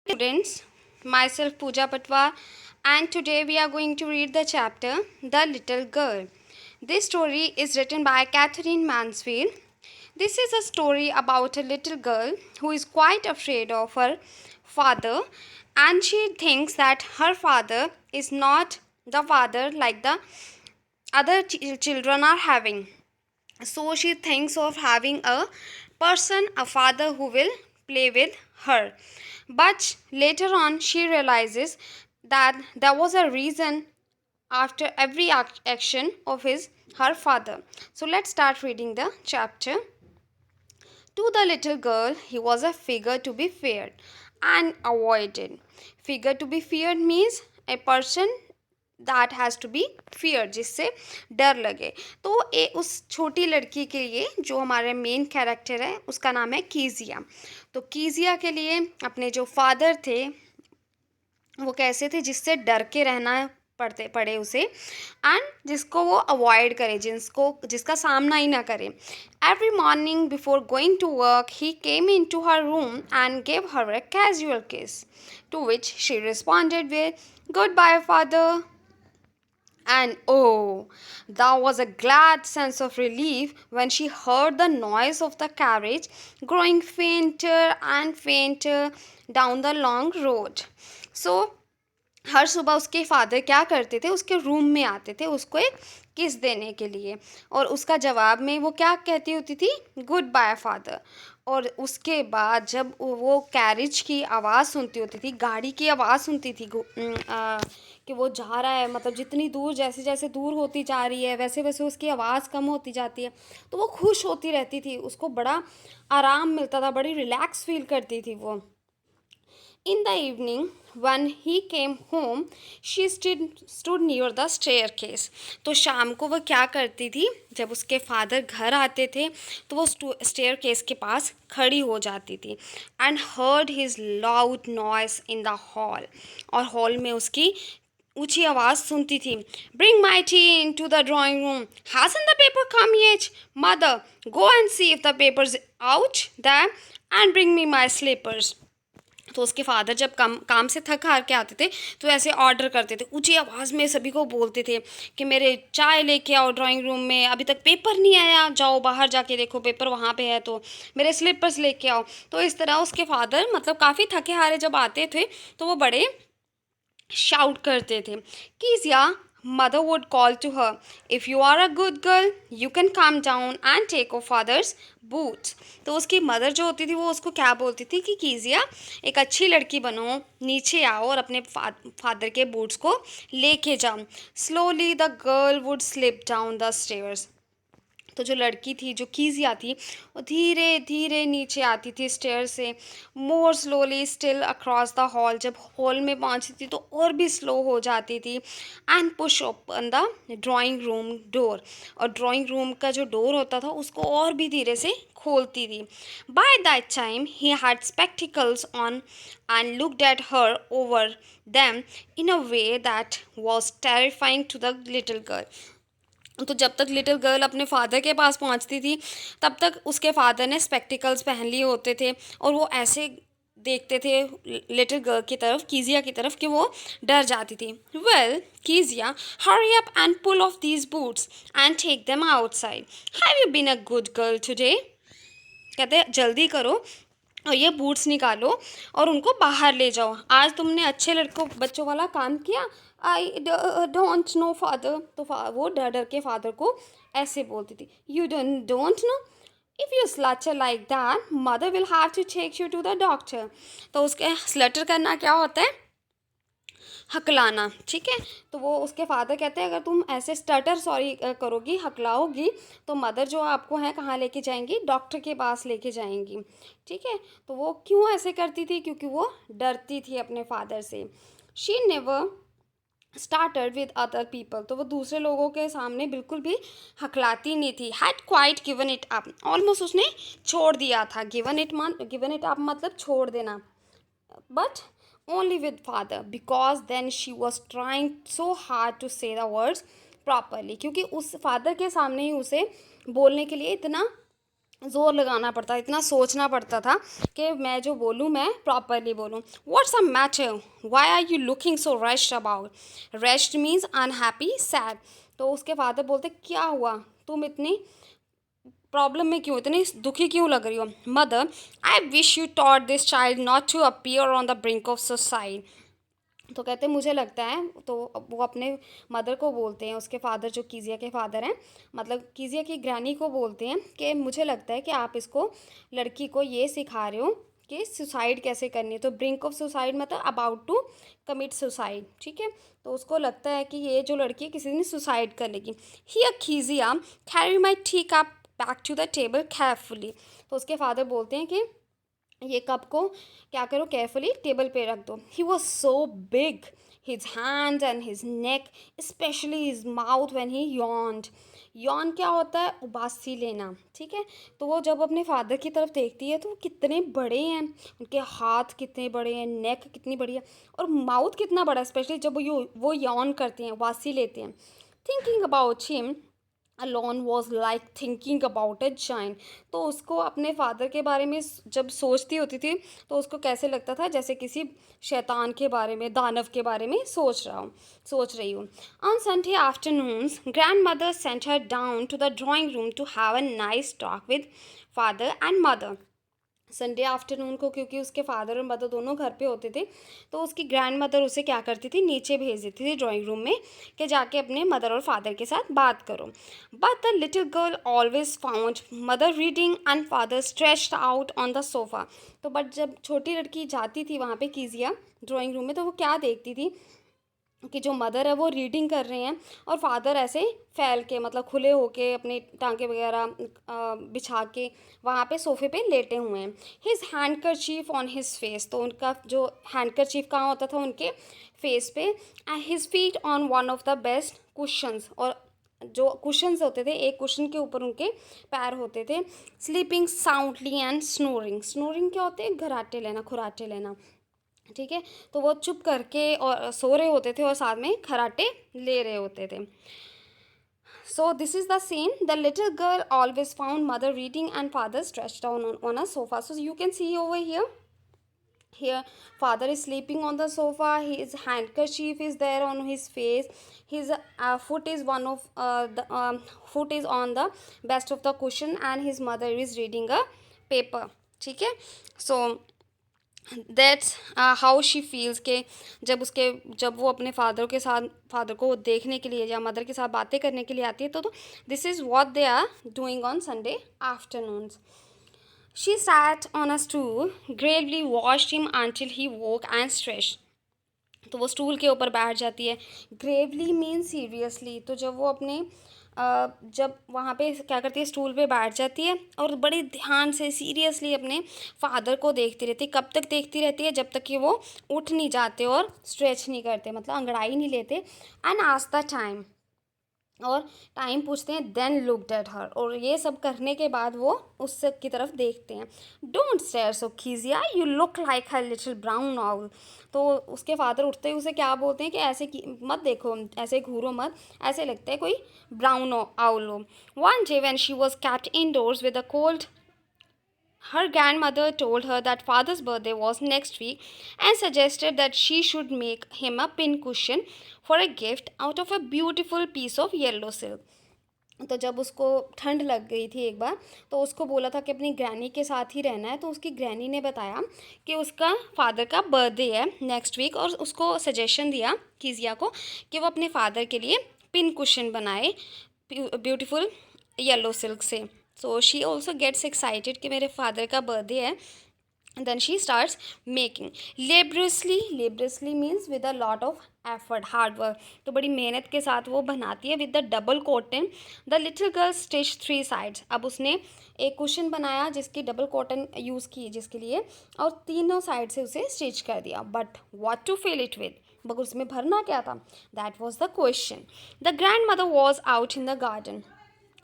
Students, myself Pooja Patwa, and today we are going to read the chapter The Little Girl. This story is written by Catherine Mansfield. This is a story about a little girl who is quite afraid of her father, and she thinks that her father is not the father like the other children are having. So she thinks of having a person, a father who will play with her. But later on, she realizes that there was a reason after every action of her father. So let's start reading the chapter. To the little girl, he was a figure to be feared and avoided. Figure to be feared means a person that has to be fear, जिससे डर लगे. तो उस छोटी लड़की के लिए जो हमारे मेन कैरेक्टर है उसका नाम है कीजिया. तो कीजिया के लिए अपने जो फादर थे वो कैसे थे, जिससे डर के रहना पड़े उसे, एंड जिसको वो अवॉइड करे, जिसका सामना ही ना करे. Every morning before going to work he came in to her room and gave her a casual kiss, to which she responded with goodbye father. And oh, there was a glad sense of relief when she heard the noise of the carriage growing fainter and fainter down the long road. So, हर सुबह उसके father क्या करते थे, उसके room में आते थे उसको एक किस देने के लिए, और उसका जवाब में वो क्या कहती होती थी, गुड बाय फादर. और उसके बाद जब वो कैरेज की आवाज़ सुनती होती थी, गाड़ी की आवाज़ सुनती थी कि वो जा रहा है, मतलब जितनी दूर, जैसे जैसे दूर होती जा रही है वैसे वैसे उसकी आवाज़ कम होती जाती है, तो वो खुश होती रहती थी, उसको बड़ा आराम मिलता था, बड़ी रिलैक्स फील करती थी वो. In the evening, when he came home, she stood near the staircase. तो शाम को वह क्या करती थी, जब उसके फादर घर आते थे तो वो staircase के पास खड़ी हो जाती थी. And heard his loud noise in the hall. और हॉल में उसकी ऊंची आवाज़ सुनती थी. Bring my tea into the drawing room. Hasn't the paper come yet? Mother, go and see if the paper's out there and bring me my slippers. तो उसके father जब काम से थक हार के आते थे तो ऐसे ऑर्डर करते थे, ऊंची आवाज़ में सभी को बोलते थे कि मेरे चाय लेके आओ ड्राइंग रूम में, अभी तक पेपर नहीं आया, जाओ बाहर जाके देखो पेपर वहाँ पे है, तो मेरे स्लीपर्स लेके आओ. तो इस तरह उसके फादर मतलब काफ़ी थके हारे जब आते थे तो वो बड़े शाउट करते थे. कीजिया mother would call to her, if you are a good girl you can come down and take off father's boots. तो उसकी मदर जो होती थी वो उसको क्या बोलती थी कि कीजिया एक अच्छी लड़की बनो, नीचे आओ और अपने फादर के बूट्स को लेके जाओ. Slowly the girl would slip down the stairs. तो जो लड़की थी, जो कीजिया थी, वो धीरे धीरे नीचे आती थी स्टेयर से. मोर slowly still across the hall. जब हॉल में पहुंचती थी तो और भी स्लो हो जाती थी. And push open the drawing room door. और ड्राइंग रूम का जो डोर होता था उसको और भी धीरे से खोलती थी. By that time he had spectacles on and looked at her over them in a way that was terrifying to the little girl. तो जब तक लिटिल गर्ल अपने फादर के पास पहुंचती थी तब तक उसके फादर ने स्पेक्टिकल्स पहन लिए होते थे और वो ऐसे देखते थे लिटिल गर्ल की तरफ, कीजिया की तरफ, कि वो डर जाती थी. Well Kezia, hurry up and pull off these boots and take them outside. Have you been a good girl today. कहते जल्दी करो और ये बूट्स निकालो और उनको बाहर ले जाओ, आज तुमने अच्छे लड़कों बच्चों वाला काम किया. I don't know father. तो वो डर डर के फादर को ऐसे बोलती थी, you don't know, if you stutter like that mother will have to take you to the doctor. तो उसके स्लटर करना क्या होता है, हकलाना, ठीक है. तो वो उसके फादर कहते हैं अगर तुम ऐसे करोगी, हकलाओगी, तो मदर जो आपको है कहाँ लेके जाएंगी, डॉक्टर के पास लेके जाएंगी, ठीक है. तो वो क्यों ऐसे करती थी, क्योंकि वो डरती थी अपने फादर से. She never started with other people. तो वो दूसरे लोगों के सामने बिल्कुल भी हकलाती नहीं थी. Had quite given it up. Almost उसने छोड़ दिया था. गिवन इट अप मतलब छोड़ देना. But only with father, because then she was trying so hard to say the words properly. क्योंकि उस फादर के सामने ही उसे बोलने के लिए इतना ज़ोर लगाना पड़ता, इतना सोचना पड़ता था कि मैं जो बोलूँ मैं प्रॉपरली बोलूँ। What's a matter, why are you looking so rushed about? Rushed means unhappy, sad. तो उसके फादर बोलते क्या हुआ, तुम इतनी प्रॉब्लम में क्यों, इतनी दुखी क्यों लग रही हो? Mother, I wish you taught this child not to appear on the brink of suicide. तो कहते हैं मुझे लगता है, तो वो अपने मदर को बोलते हैं, उसके फादर जो कीजिया के फादर हैं, मतलब कीजिया की ग्रैनी को बोलते हैं कि मुझे लगता है कि आप इसको, लड़की को ये सिखा रहे हो कि सुसाइड कैसे करनी है। तो ब्रिंक ऑफ सुसाइड मतलब अबाउट टू कमिट सुसाइड, ठीक है। तो उसको लगता है कि ये जो लड़की है किसी दिन सुसाइड कर लेगी। Here Kezia, carry my tea cup back to the table carefully. तो उसके फादर बोलते हैं कि ये कप को क्या करो, केयरफुली टेबल पे रख दो। He was so big, his hand and his neck, specially his mouth when he yawned. Yon क्या होता है, उबासी लेना, ठीक है। तो वो जब अपने फादर की तरफ देखती है तो वो कितने बड़े हैं, उनके हाथ कितने बड़े हैं, नेक कितनी बड़ी है, और माउथ कितना बड़ा है, स्पेशली जब वो यॉन करते हैं, उबासी लेते हैं। Thinking about him alone was like thinking about a जाइन। तो उसको अपने फादर के बारे में जब सोचती होती थी तो उसको कैसे लगता था, जैसे किसी शैतान के बारे में, दानव के बारे में सोच रही हूँ। On Sunday afternoons grandmother sent her down to the drawing room to have a nice talk with father and mother. Sunday afternoon को, क्योंकि उसके फादर और मदर दोनों घर पे होते थे, तो उसकी ग्रैंड मदर उसे क्या करती थी, नीचे भेज देती थी ड्राइंग रूम में कि जाके अपने मदर और फादर के साथ बात करो। But the little girl always found mother reading and father stretched out on the sofa. तो बट जब छोटी लड़की जाती थी वहाँ पे कीजिया ड्राइंग रूम में, तो वो क्या देखती थी कि जो मदर है वो रीडिंग कर रहे हैं और फादर ऐसे फैल के, मतलब खुले होके अपने टांगे वगैरह बिछा के वहाँ पे सोफे पे लेटे हुए हैं। His handkerchief on his face, तो उनका जो हैंडकरचीफ कहाँ होता था, उनके फेस पे। And his feet on one of the best cushions, और जो कुशंस होते थे, एक कुशन के ऊपर उनके पैर होते थे। Sleeping soundly and snoring, snoring क्या होते हैं, घराटे लेना, खुराटे लेना, ठीक है। तो वो चुप करके और सो रहे होते थे और साथ में खराटे ले रहे होते थे। So this is the scene. The little girl always found mother reading and father stretched down on a sofa. So you can see over here. Here, father is sleeping on the sofa. His handkerchief is there on his face. His foot is foot is on the best of the cushion, and his mother is reading a paper. ठीक है. So that's how she feels के जब वो अपने father को देखने के लिए या मदर के साथ बातें करने के लिए आती है, तो this is what they are doing on Sunday afternoons. She sat on a stool, gravely watched him until he woke and stretched. तो वो स्टूल के ऊपर बैठ जाती है। Gravely mean seriously. तो जब वो अपने जब वहाँ पे क्या करती है, स्टूल पे बैठ जाती है और बड़े ध्यान से सीरियसली अपने फादर को देखती रहती है। कब तक देखती रहती है, जब तक कि वो उठ नहीं जाते और स्ट्रेच नहीं करते, मतलब अंगड़ाई नहीं लेते। एंड आस्क द टाइम, और टाइम पूछते हैं। देन लुक्ड एट हर, और ये सब करने के बाद वो उस की तरफ देखते हैं। Don't stare so Kezia, you look like her little brown owl. तो उसके फादर उठते ही उसे क्या बोलते हैं कि ऐसे मत देखो, ऐसे घूरो मत, ऐसे लगता है कोई ब्राउन आउल हो। One day when she was kept indoors with a cold, her grandmother told her that father's birthday was next week and suggested that she should make him a pincushion for a gift out of a beautiful piece of yellow silk. तो जब उसको ठंड लग गई थी एक बार, तो उसको बोला था कि अपनी ग्रैनी के साथ ही रहना है। तो उसकी ग्रैनी ने बताया कि उसका फादर का बर्थडे है नेक्स्ट वीक, और उसको सजेशन दिया कीजिया को कि वो अपने फादर के लिए पिन कुशन बनाए ब्यूटीफुल येलो सिल्क से। So she also gets excited कि मेरे फादर का बर्थडे है। Then she starts making laboriously means with a lot of effort, hard work. तो बड़ी मेहनत के साथ वो बनाती है। With the double cotton the little girl stitch 3 sides. अब उसने एक कुशन बनाया जिसकी डबल कॉटन यूज़ की जिसके लिए, और तीनों साइड से उसे स्टिच कर दिया। But what to fill it with, मगर उसमें भरना क्या था, that was the question. The grandmother was out in the garden.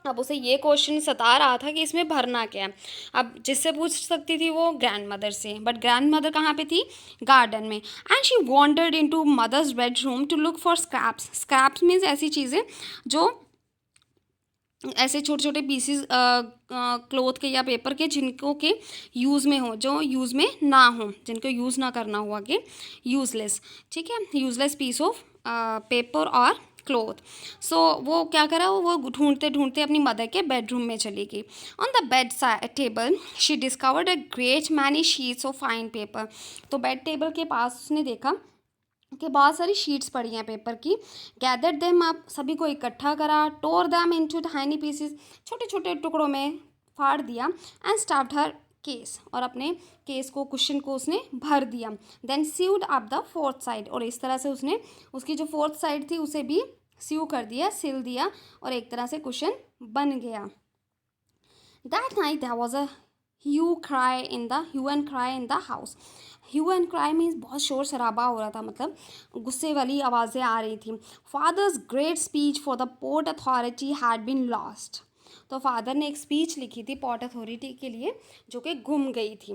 अब उसे ये क्वेश्चन सता रहा था कि इसमें भरना क्या है। अब जिससे पूछ सकती थी वो ग्रैंड मदर से, बट ग्रैंड मदर कहाँ पे थी, गार्डन में। And she wandered into mother's bedroom to look for scraps. Scraps means ऐसी चीज़ें जो ऐसे छोटे छोटे पीसीज क्लोथ के या पेपर के जिनको के यूज़ में हो, जो यूज़ में ना हो, जिनको यूज़ ना करना हो आगे, यूज़लेस, ठीक है, यूज़लेस पीस ऑफ पेपर और क्लोथ। सो वो क्या करा, वो ढूंढते ढूंढते अपनी मदर के बेडरूम में चली गई। On the bed table she discovered a great many sheets of fine paper. तो बेड टेबल के पास उसने देखा कि बहुत सारी शीट्स पड़ी हैं पेपर की। गैदर्ड देम अप, सभी को इकट्ठा करा। टोर दैम इनटू टाइनी पीसेस, छोटे छोटे टुकड़ों में फाड़ दिया। एंड स्टफ्ड हर केस, और अपने केस को, क्वेश्चन को उसने भर दिया। Then sewed up the fourth side, और इस तरह से उसने उसकी जो फोर्थ साइड थी उसे भी सीव कर दिया, सिल दिया, और एक तरह से क्वेश्चन बन गया। That night there was a hue and cry in the house. Hue and cry means बहुत शोर शराबा हो रहा था, मतलब गुस्से वाली आवाज़ें आ रही थी। Father's great speech for the port authority had been lost. तो फादर ने एक स्पीच लिखी थी पोर्ट अथॉरिटी के लिए, जो कि गुम गई थी।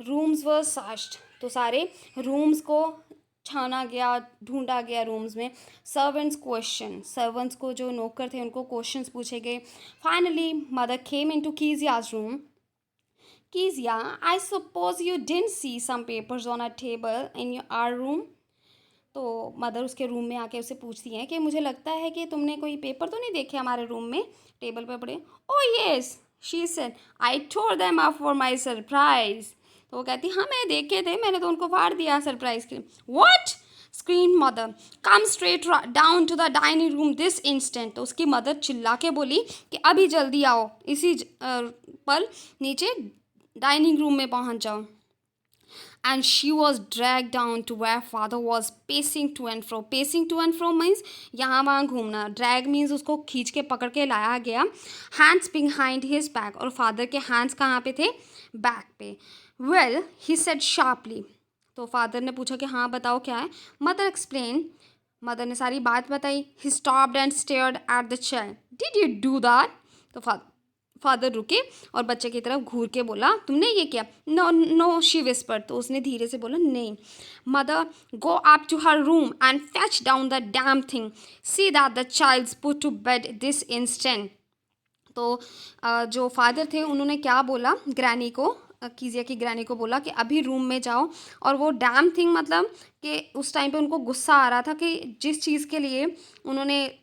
रूम्स वर सर्च्ड, तो सारे रूम्स को छाना गया, ढूंढा गया रूम्स में। सर्वेंट्स को, जो नौकर थे, उनको क्वेश्चंस पूछे गए। Finally mother came into Kezia's room. Kezia, I suppose you didn't see some papers on a table in our room. तो मदर उसके रूम में आके उसे पूछती हैं कि मुझे लगता है कि तुमने कोई पेपर तो नहीं देखे हमारे रूम में, टेबल पर पड़े। Oh yes, she said, I tore them up for my surprise. तो वो कहती, हाँ मैंने देखे थे, मैंने तो उनको फाड़ दिया सरप्राइज के लिए। What, scream mother, come straight down to the dining room this instant. तो उसकी मदर चिल्ला के बोली कि अभी जल्दी आओ, इसी पल नीचे डाइनिंग रूम में पहुंच जाओ। And she was drag down to where father was pacing to and fro. Pacing to and fro means यहाँ वहाँ घूमना। ड्रैग मीन्स उसको खींच के पकड़ के लाया गया। हैंड्स बिहाइंड हिज बैक, और फादर के हैंड्स कहाँ पे थे, बैक पे। Well, he said sharply. तो फादर ने पूछा कि हाँ बताओ क्या है। मदर एक्सप्लेन, मदर ने सारी बात बताई। He stopped and stared at the child. Did you do that? तो फादर रुके और बच्चे की तरफ घूर के बोला, तुमने ये किया? No no, she whisper. तो उसने धीरे से बोला, नहीं। Mother, go up to her room and fetch down the damn thing, see that the child's put to bed this instant. तो जो फादर थे उन्होंने क्या बोला ग्रैनी को, कीजिया की ग्रैनी को बोला कि अभी रूम में जाओ, और वो डैम थिंग मतलब कि उस टाइम पे उनको गुस्सा आ रहा था कि जिस चीज़ के लिए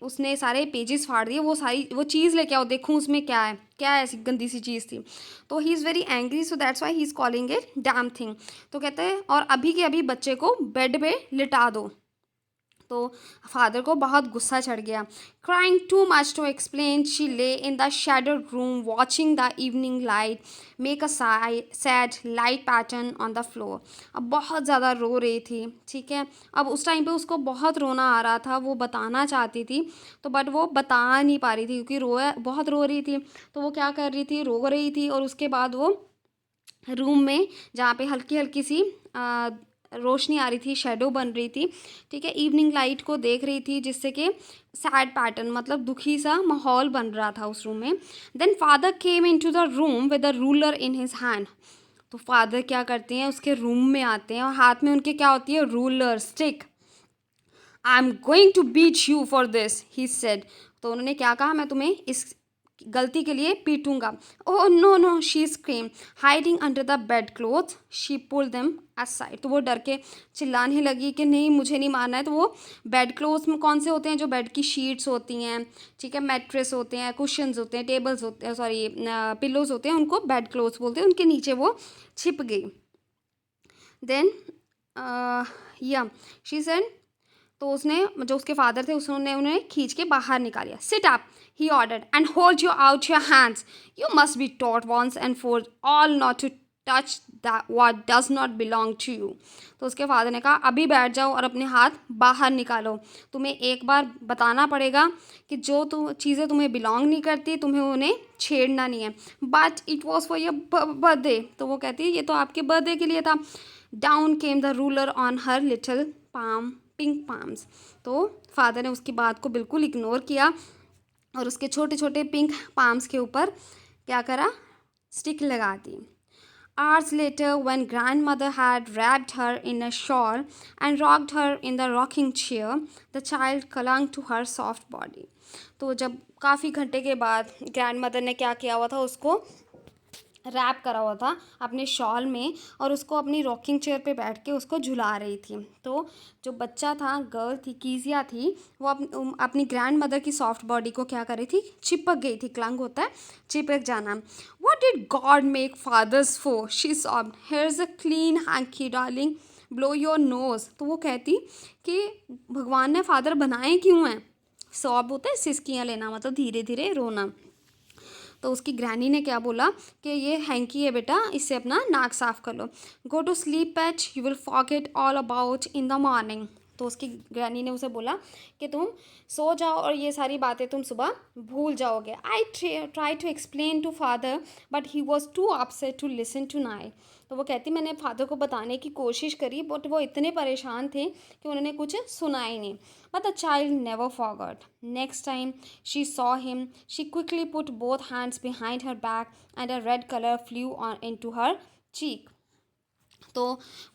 उसने सारे पेजेस फाड़ दिए, वो चीज़ लेके आओ, देखूँ उसमें क्या है, क्या ऐसी गंदी सी चीज़ थी। तो he is very angry, so that's why he is calling it damn thing. तो कहते हैं और अभी के अभी बच्चे को बेड पे लिटा दो। तो फादर को बहुत गुस्सा चढ़ गया। Crying too much to explain, she lay in the shadowed room watching the evening light make a sad light pattern on the floor. अब बहुत ज़्यादा रो रही थी, ठीक है। अब उस टाइम पे उसको बहुत रोना आ रहा था, वो बताना चाहती थी तो बट वो बता नहीं पा रही थी क्योंकि बहुत रो रही थी। तो वो क्या कर रही थी, रो रही थी, और उसके बाद वो रूम में जहाँ पे हल्की हल्की सी रोशनी आ रही थी, शेडो बन रही थी, ठीक है, इवनिंग लाइट को देख रही थी, जिससे कि सैड पैटर्न मतलब दुखी सा माहौल बन रहा था उस रूम में। Then father came in to the room with a ruler in his hand. तो फादर क्या करते हैं, उसके रूम में आते हैं और हाथ में उनके क्या होती है, ruler, stick. I am going to beat you for this, he said. तो उन्होंने क्या कहा, मैं तुम्हें इस गलती के लिए पीटूंगा। Oh no no, she scream, hiding under the bed cloth she pull them aside. तो वो डर के चिल्लाने लगी कि नहीं मुझे नहीं मारना है। तो वो बेड क्लोथ में कौन से होते हैं, जो बेड की शीट्स होती हैं, ठीक है, मैट्रेस होते हैं, कुशन्स होते हैं, टेबल्स होते हैं, सॉरी पिलोज होते हैं, उनको बेड क्लोथ बोलते हैं। उनके नीचे वो छिप गई। देन या शी सेड, तो उसने जो उसके फादर थे उसने उन्हें खींच के बाहर निकाल लिया। Sit up, he ordered, and hold you out your hands, you must be taught once and for all not to touch that what does not belong to you. तो उसके फादर ने कहा अभी बैठ जाओ और अपने हाथ बाहर निकालो, तुम्हें एक बार बताना पड़ेगा कि जो चीज़ें तुम्हें बिलोंग नहीं करती तुम्हें उन्हें छेड़ना नहीं है। But it was for your birthday. तो वो कहती है ये तो आपके बर्थडे के लिए था। Down came the ruler on her little palm, pink palms. तो फादर ने उसकी बात को बिल्कुल इग्नोर किया और उसके छोटे छोटे पिंक पाम्स के ऊपर क्या करा, स्टिक लगा दी। Hours later, when grandmother had wrapped her in a shawl and rocked her in the rocking chair, the child clung to her soft body. तो जब काफ़ी घंटे के बाद ग्रैंड मदर ने क्या किया हुआ था, उसको रैप करा हुआ था अपने शॉल में और उसको अपनी रॉकिंग चेयर पे बैठ के उसको झुला रही थी। तो जो बच्चा था, गर्ल थी, कीजिया थी, वो अपनी ग्रैंड मदर की सॉफ्ट बॉडी को क्या कर रही थी, चिपक गई थी। क्लंग होता है चिपक जाना। What did God make fathers for, she sobbed, here is a clean hanky darling, blow your nose. तो वो कहती कि भगवान ने फादर बनाए क्यों हैं। सॉब होता है सिसकियाँ लेना, मतलब धीरे धीरे रोना। तो उसकी ग्रैनी ने क्या बोला कि ये हैंकी है बेटा, इससे अपना नाक साफ कर लो। Go to sleep patch, you will forget all about in the morning. तो उसकी ग्रैनी ने उसे बोला कि तुम सो जाओ और ये सारी बातें तुम सुबह भूल जाओगे। I try to explain to father but he was too upset to listen to नाई। तो वो कहती मैंने फादर को बताने की कोशिश करी बट वो इतने परेशान थे कि उन्होंने कुछ सुना ही नहीं। But the child never forgot. Next time she saw him, she quickly put both hands behind her back and a red color flew into her cheek. तो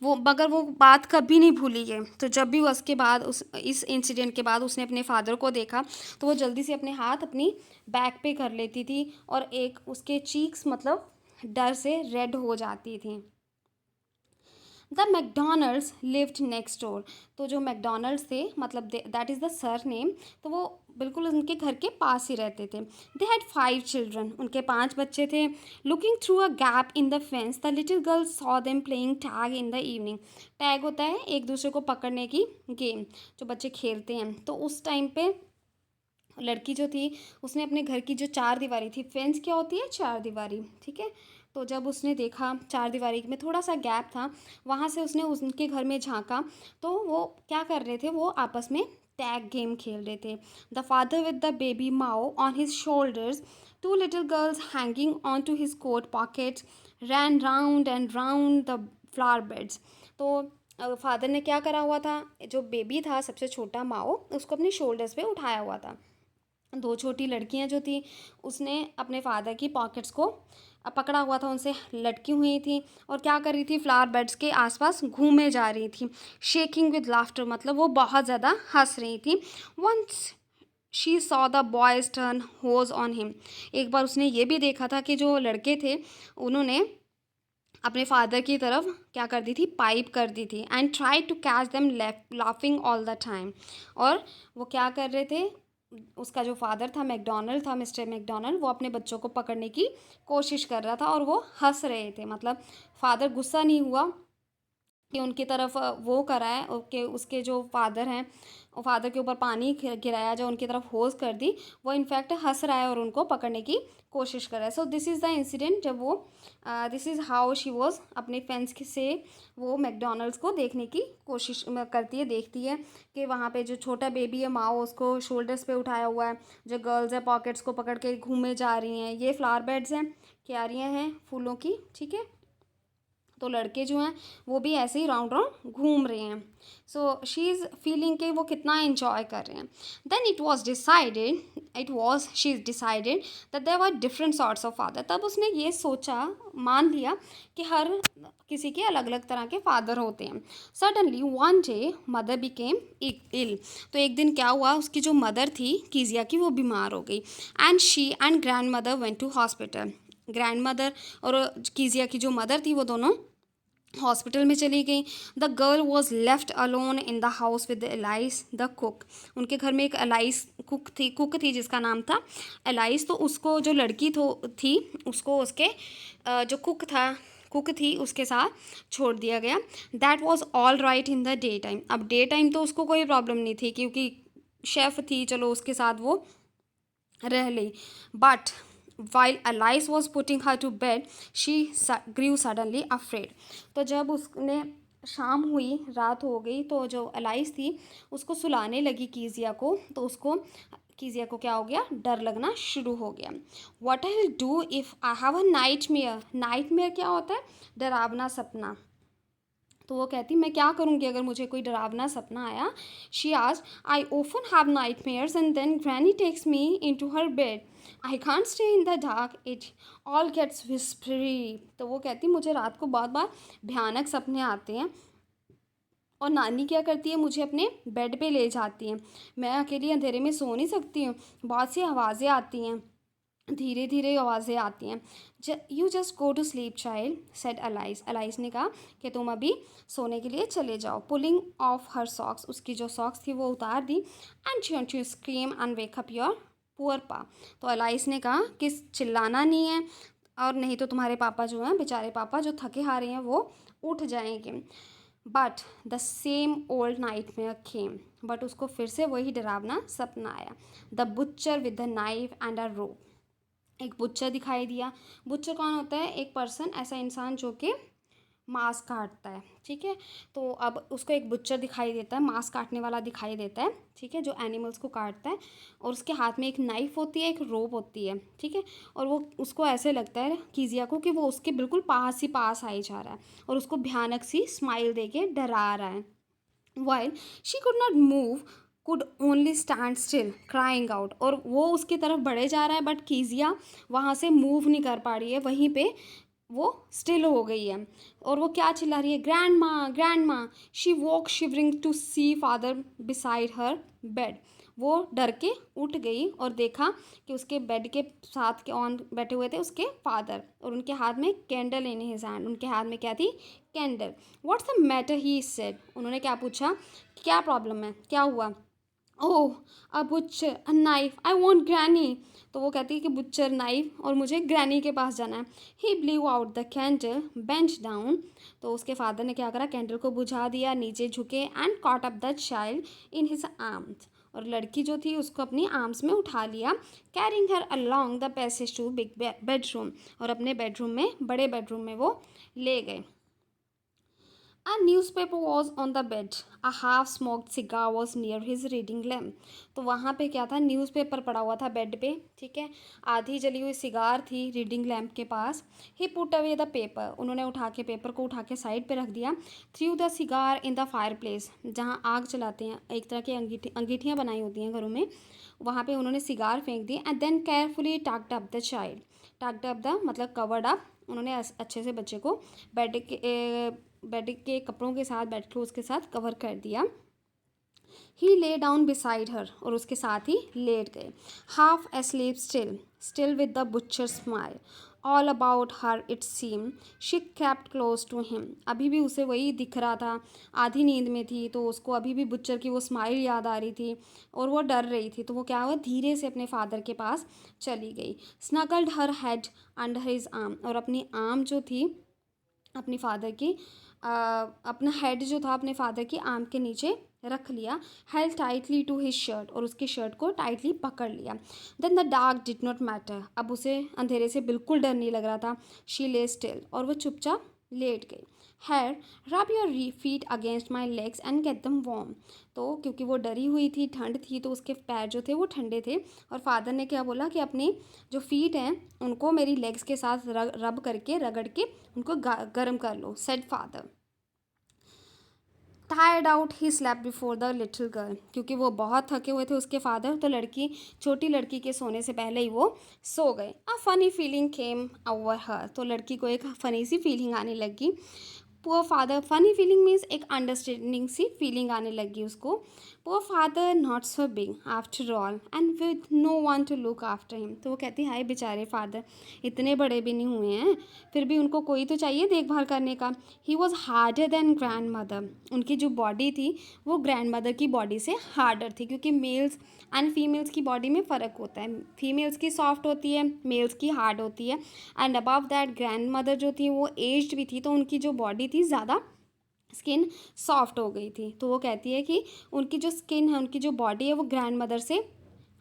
वो मगर वो बात कभी नहीं भूली है। तो जब भी उसके बाद इस इंसिडेंट के बाद उसने अपने फादर को देखा तो वो जल्दी से अपने हाथ अपनी बैक पे कर लेती थी और एक उसके चीक्स मतलब डर से रेड हो जाती थी। The McDonald's lived next door. तो जो मैकडोनल्ड्स थे मतलब that is the sir name, तो वो बिल्कुल उनके घर के पास ही रहते थे। दे हैड 5 चिल्ड्रन, उनके 5 बच्चे थे। Looking through a gap in the fence the little girl saw them playing tag in the evening. Tag होता है एक दूसरे को पकड़ने की गेम जो बच्चे खेलते हैं। तो उस टाइम पे लड़की जो थी उसने अपने घर की जो 4 दीवारी थी, फेंस क्या होती है, 4 दीवारी, ठीक है। तो जब उसने देखा 4 दीवारी में थोड़ा सा गैप था, वहाँ से उसने उनके घर में झांका तो वो क्या कर रहे थे, वो आपस में टैग गेम खेल रहे थे। The father with the baby Mao on his shoulders, 2 little girls hanging on to his coat pockets, ran round and round the flower beds. तो फादर ने क्या करा हुआ था, जो बेबी था सबसे छोटा माओ, उसको अपने शोल्डर्स पे उठाया हुआ था। 2 छोटी लड़कियां जो थी उसने अपने फादर की पॉकेट्स को पकड़ा हुआ था, उनसे लटकी हुई थी और क्या कर रही थी, फ्लावर बेड्स के आसपास घूमे जा रही थी। शेकिंग विद लाफ्टर, मतलब वो बहुत ज़्यादा हंस रही थी। Once she saw the boys turn hose on him. एक बार उसने ये भी देखा था कि जो लड़के थे उन्होंने अपने फादर की तरफ क्या कर दी थी, पाइप कर दी थी। And try to catch them laughing all the time. और वो क्या कर रहे थे, उसका जो फादर था मैकडोनल्ड था, मिस्टर मैकडोनल्ड, वो अपने बच्चों को पकड़ने की कोशिश कर रहा था और वो हंस रहे थे। मतलब फादर गुस्सा नहीं हुआ कि उनकी तरफ वो करा है, ओके उसके जो फादर हैं वो फादर के ऊपर पानी गिराया, जो उनकी तरफ होज कर दी, वो इनफैक्ट हंस रहा है और उनको पकड़ने की कोशिश कर रहा है। So this is the incident जब वो this is how she was अपने फ्रेंड्स से वो मैकडोनल्ड्स को देखने की कोशिश करती है, देखती है कि वहाँ पे जो छोटा बेबी है माओ उसको शोल्डर्स पे उठाया हुआ है, जो गर्ल्स है पॉकेट्स को पकड़ के घूमे जा रही हैं, ये फ्लावर बेड्स हैं, क्यारियाँ हैं फूलों की, ठीक है। तो लड़के जो हैं वो भी ऐसे ही राउंड राउंड घूम रहे हैं। सो शी इज़ फीलिंग कि वो कितना इन्जॉय कर रहे हैं। Then it was she is decided that there were different sorts of father. तब उसने ये सोचा, मान लिया कि हर किसी के अलग अलग तरह के फादर होते हैं। Suddenly one day mother became ill. तो एक दिन क्या हुआ, उसकी जो मदर थी कीजिया की, वो बीमार हो गई। And she and grandmother went to hospital. Grandmother और कीजिया की जो मदर थी वो दोनों हॉस्पिटल में चली गई। The girl was left alone in the house with alias the cook. उनके घर में एक एलाइस कुक थी जिसका नाम था एलाइस। तो उसको जो लड़की थी उसको उसके जो कुक थी उसके साथ छोड़ दिया गया। That was all right in the day time. अब डे टाइम तो उसको कोई प्रॉब्लम नहीं थी क्योंकि शेफ़ थी, चलो उसके साथ वो रह ली। But while Alice was putting her to bed, she grew suddenly afraid. तो जब उसने शाम हुई, रात हो गई, तो जो एलाइस थी उसको सुलाने लगी कीजिया को, तो उसको कीजिया को क्या हो गया, डर लगना शुरू हो गया। What I will do if I have a nightmare? Nightmare क्या होता है, डरावना सपना। तो वो कहती मैं क्या करूँगी अगर मुझे कोई डरावना सपना आया. She asked, I often have nightmares and then granny takes me into her bed. I can't stay in the dark, it all gets whispery. तो वो कहती मुझे रात को बहुत बार भयानक सपने आते हैं और नानी क्या करती है, मुझे अपने बेड पे ले जाती हैं. मैं अकेली अंधेरे में सो नहीं सकती हूँ. बहुत सी आवाज़ें आती हैं, धीरे धीरे आवाज़ें आती हैं. You just go to sleep child, said Alice. Alice ने कहा कि तुम अभी सोने के लिए चले जाओ. पुलिंग ऑफ हर सॉक्स, उसकी जो सॉक्स थी वो उतार दी. And she want to scream and wake up your poor pa. तो अलाइस ने कहा कि चिल्लाना नहीं है और नहीं तो तुम्हारे पापा जो हैं, बेचारे पापा जो थके हारे हैं, वो उठ जाएंगे. But the same old nightmare came. But उसको फिर से वही डरावना सपना आया. The butcher with the knife and a rope. एक बुच्चर दिखाई दिया. बुच्चर कौन होता है? एक पर्सन, ऐसा इंसान जो कि मांस काटता है. ठीक है, तो अब उसको एक बुच्चर दिखाई देता है, मांस काटने वाला दिखाई देता है. ठीक है, जो एनिमल्स को काटता है. और उसके हाथ में एक नाइफ होती है, एक रोप होती है. ठीक है, और वो उसको ऐसे लगता है कीजिया को कि वो उसके बिल्कुल पास ही पास आई जा रहा है और उसको भयानक सी स्माइल दे के डरा रहा है. While she could not move, could only stand still crying out. और वो उसकी तरफ बढ़े जा रहा है बट कीजिया वहाँ से मूव नहीं कर पा रही है, वहीं पे वो स्टिल हो गई है. और वो क्या चिल्ला रही है? ग्रैंड माँ, grandma. She woke shivering to see father beside her bed. वो डर के उठ गई और देखा कि उसके बेड के साथ के ऑन बैठे हुए थे उसके फादर और उनके हाथ में कैंडल इन हिज हैंड. उनके हाथ में क्या थी? Candle. What's the matter, he said. उन्होंने क्या पूछा, क्या प्रॉब्लम है, क्या हुआ? Oh, a butcher, a knife, I want granny. तो वो कहती है कि बुच्चर, नाइफ और मुझे ग्रैनी के पास जाना है. He blew out the candle, bent down. तो उसके फादर ने क्या करा? कैंडल को बुझा दिया, नीचे झुके and caught up the child in his arms. और लड़की जो थी उसको अपनी आर्म्स में उठा लिया. Carrying her along the passage to big bedroom. और अपने बेडरूम में, बड़े बेडरूम में वो ले गए. A newspaper was on the bed. A half-smoked cigar was near his reading lamp. तो वहाँ पे क्या था? न्यूज़पेपर पड़ा हुआ था बेड पे. ठीक है, आधी जली हुई सिगार थी रीडिंग लैम्प के पास. He put away the paper. उन्होंने उठा के पेपर को उठा के साइड पे रख दिया. Threw the cigar in the fireplace. जहाँ आग जलाते हैं, एक तरह की अंगीठियाँ बनाई होती हैं घरों में, वहाँ पे उन्होंने सिगार फेंक दी. And then carefully tucked up the child. Tucked up the मतलब covered up. उन्होंने अच्छे से बच्चे को बेड के कपड़ों के साथ, बेड क्लोथ के साथ कवर कर दिया. ही ले डाउन बिसाइड हर. और उसके साथ ही लेट गए. Half asleep still, still with the butcher smile all about her it seem. She kept close to him. अभी भी उसे वही दिख रहा था, आधी नींद में थी तो उसको अभी भी बुच्चर की वो स्माइल याद आ रही थी और वो डर रही थी. तो वो क्या हुआ? धीरे से अपने फादर के पास चली गई. स्नगल्ड हर हेड अंडर हिज आर्म. और अपनी आर्म जो थी अपनी फादर की, अपना हेड जो था अपने फादर की आर्म के नीचे रख लिया. Held tightly to his shirt. और उसकी शर्ट को टाइटली पकड़ लिया. Then the dark did not matter. अब उसे अंधेरे से बिल्कुल डर नहीं लग रहा था. शी ले स्टिल. और वो चुपचाप लेट गई. Here rub your feet against my legs and get them warm. तो क्योंकि वो डरी हुई थी, ठंड थी, तो उसके पैर जो थे वो ठंडे थे. और फादर ने क्या बोला कि अपनी जो फीट हैं उनको मेरी लेग्स के साथ रब करके, रगड़ के उनको गर्म कर लो, said father. Tired out he slept before the little girl. क्योंकि वो बहुत थके हुए थे उसके फादर, तो लड़की, छोटी लड़की के सोने से पहले ही वो सो गए. A funny feeling came over her. तो लड़की को एक फनी सी फीलिंग आने लगी. Poor father, funny feeling means एक अंडरस्टैंडिंग सी फीलिंग आने लगी उसको. Poor father not so big after all and with no one to look after him. तो वो कहती हाय बेचारे फादर, इतने बड़े भी नहीं हुए हैं, फिर भी उनको कोई तो चाहिए देखभाल करने का. He was harder than grand mother. उनकी जो बॉडी थी वो ग्रैंड मदर की बॉडी से हार्डर थी. क्योंकि मेल्स एंड फीमेल्स की बॉडी में फ़र्क होता है. फीमेल्स की सॉफ्ट होती है, मेल्स की हार्ड होती है. And above that grand mother जो थी वो एज्ड भी थी, तो उनकी जो बॉडी थी ज़्यादा स्किन सॉफ्ट हो गई थी. तो वो कहती है कि उनकी जो स्किन है, उनकी जो बॉडी है वो ग्रैंड मदर से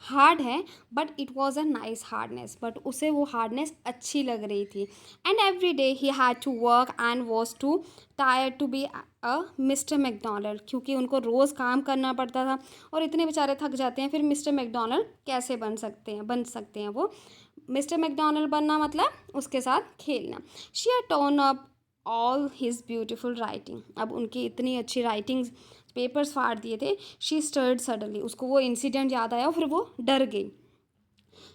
हार्ड है, but it was a nice hardness. But उसे वो हार्डनेस अच्छी लग रही थी. And every day he had to work and was too tired to be a Mr McDonald. क्योंकि उनको रोज़ काम करना पड़ता था और इतने बेचारे थक जाते हैं, फिर मिस्टर मैकडोनल्ड कैसे बन सकते हैं वो. मिस्टर मैकडोनल्ड बनना मतलब उसके साथ खेलना. She turn up all his beautiful writing. अब उनकी इतनी अच्छी राइटिंग्स पेपर्स फाड़ दिए थे। शी स्टर्ड सडनली, उसको वो इंसिडेंट याद आया और फिर वो डर गई।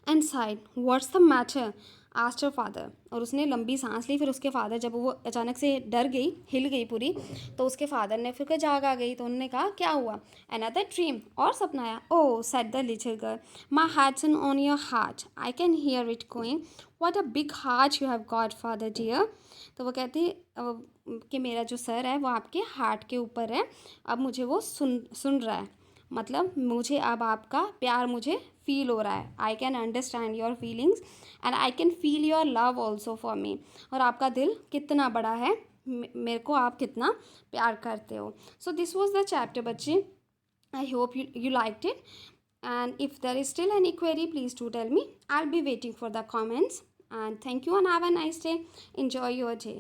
And side, what's the matter asked her father. और उसने लंबी सांस ली। फिर उसके फादर, जब वो अचानक से डर गई, हिल गई पूरी, तो उसके फादर ने फिर जाग आ गई, तो उन्होंने कहा क्या हुआ। अनदर ड्रीम, और सपना आया। Oh said the little girl, my head's on your heart, I can hear it going, what a big heart you have got father dear. तो वो कहती कि मेरा जो सर है वो आपके हार्ट के ऊपर है, अब मुझे वो सुन सुन रहा है, मतलब मुझे अब आपका प्यार मुझे फील हो रहा है। I can understand your feelings and I can feel your love also for me. और आपका दिल कितना बड़ा है, मेरे को आप कितना प्यार करते हो। So this was the chapter बच्चे। I hope you liked it, and if there is still any query, please do tell me. I'll be waiting for the comments, and thank you and have a nice day. Enjoy your day.